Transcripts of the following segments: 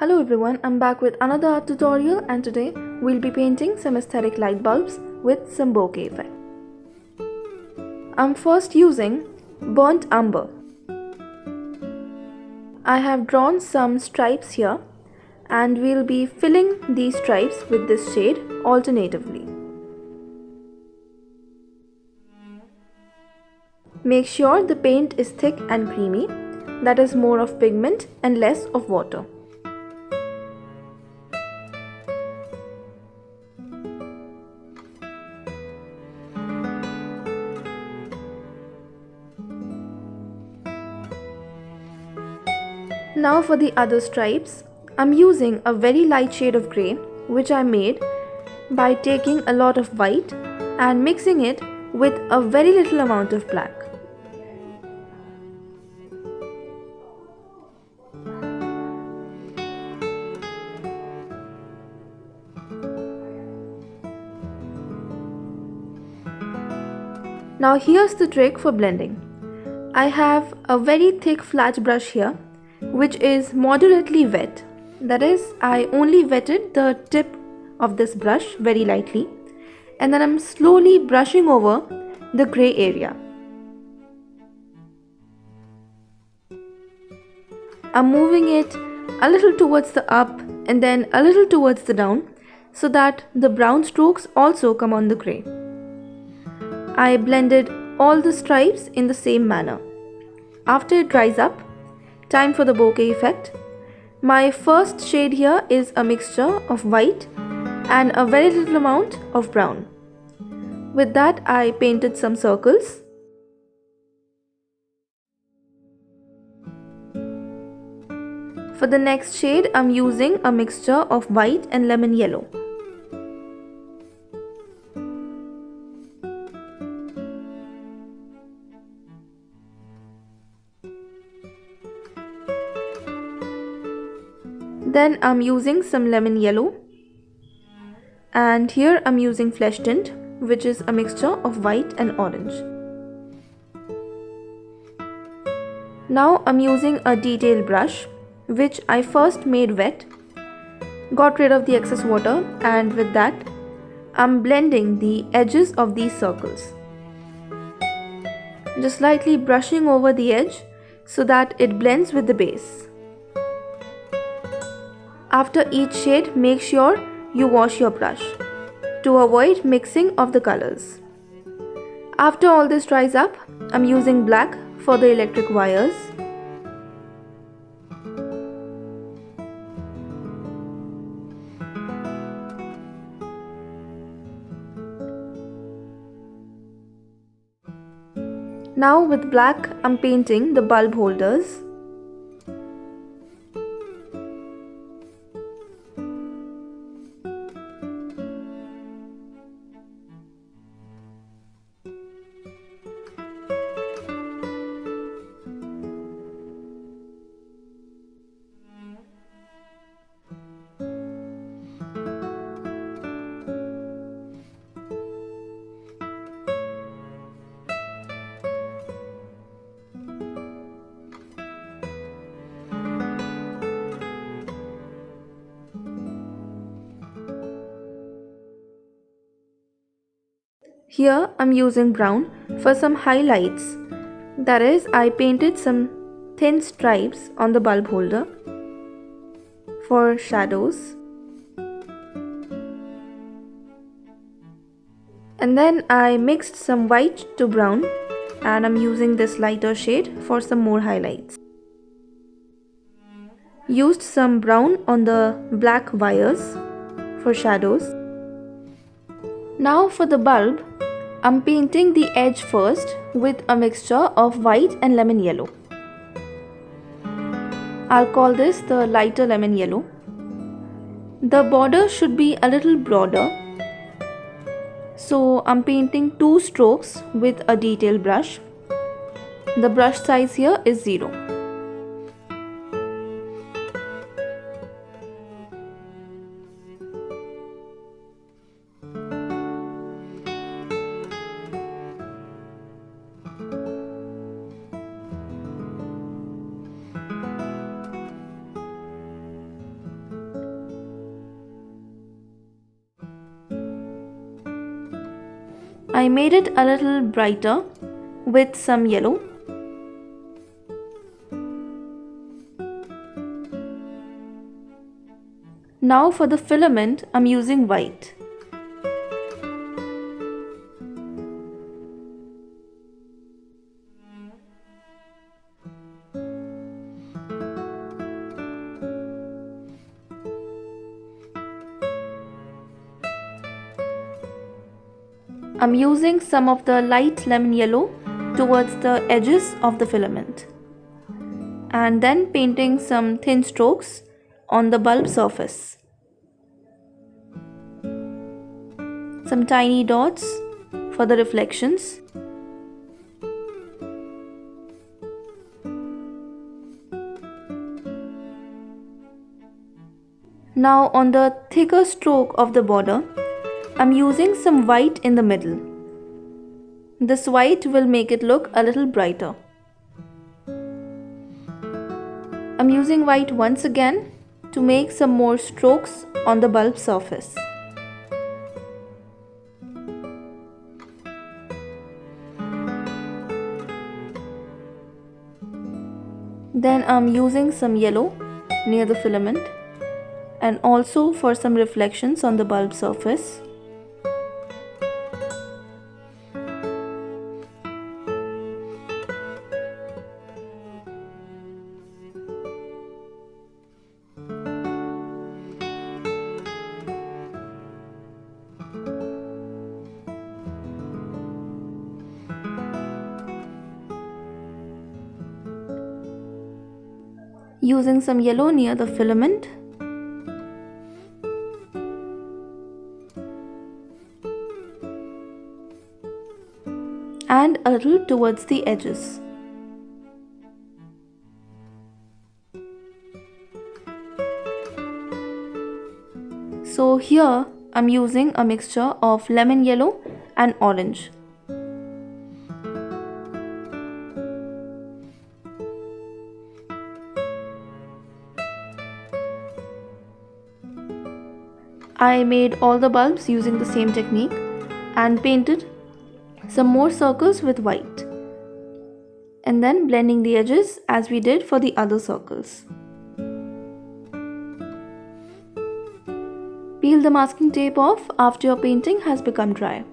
Hello everyone, I'm back with another art tutorial and today we'll be painting some aesthetic light bulbs with some bokeh effect. I'm first using burnt umber. I have drawn some stripes here and we'll be filling these stripes with this shade alternatively. Make sure the paint is thick and creamy, that is more of pigment and less of water. Now for the other stripes, I'm using a very light shade of grey which I made by taking a lot of white and mixing it with a very little amount of black. Now here's the trick for blending. I have a very thick flat brush here which is moderately wet. That is, I only wetted the tip of this brush very lightly and then I'm slowly brushing over the grey area. I'm moving it a little towards the up and then a little towards the down so that the brown strokes also come on the grey. I blended all the stripes in the same manner. After it dries up, time for the bokeh effect. My first shade here is a mixture of white and a very little amount of brown. With that, I painted some circles. For the next shade, I'm using a mixture of white and lemon yellow. Then I'm using some lemon yellow, and here I'm using flesh tint, which is a mixture of white and orange. Now I'm using a detail brush which I first made wet, got rid of the excess water, and with that I'm blending the edges of these circles. Just lightly brushing over the edge so that it blends with the base. After each shade, make sure you wash your brush to avoid mixing of the colors. After all this dries up, I'm using black for the electric wires. Now with black, I'm painting the bulb holders. Here I'm using brown for some highlights. That is, I painted some thin stripes on the bulb holder for shadows. And then I mixed some white to brown and I'm using this lighter shade for some more highlights. Used some brown on the black wires for shadows. Now for the bulb, I'm painting the edge first with a mixture of white and lemon yellow. I'll call this the lighter lemon yellow. The border should be a little broader, so I'm painting 2 strokes with a detail brush. The brush size here is 0. I made it a little brighter with some yellow. Now for the filament, I'm using white. I'm using some of the light lemon yellow towards the edges of the filament and then painting some thin strokes on the bulb surface. Some tiny dots for the reflections. Now on the thicker stroke of the border, I'm using some white in the middle. This white will make it look a little brighter. I'm using white once again to make some more strokes on the bulb surface. Then I'm using some yellow near the filament and also for some reflections on the bulb surface. Using some yellow near the filament. And a little towards the edges. So here I'm using a mixture of lemon yellow and orange. I made all the bulbs using the same technique and painted some more circles with white, and then blending the edges as we did for the other circles. Peel the masking tape off after your painting has become dry.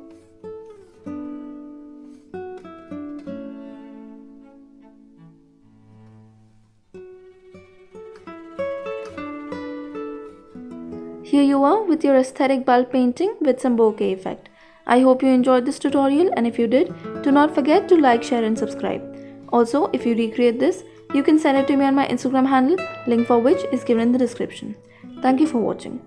Here you are with your aesthetic bulb painting with some bokeh effect. I hope you enjoyed this tutorial, and if you did, do not forget to like, share and subscribe. Also, if you recreate this, you can send it to me on my Instagram handle, link for which is given in the description. Thank you for watching.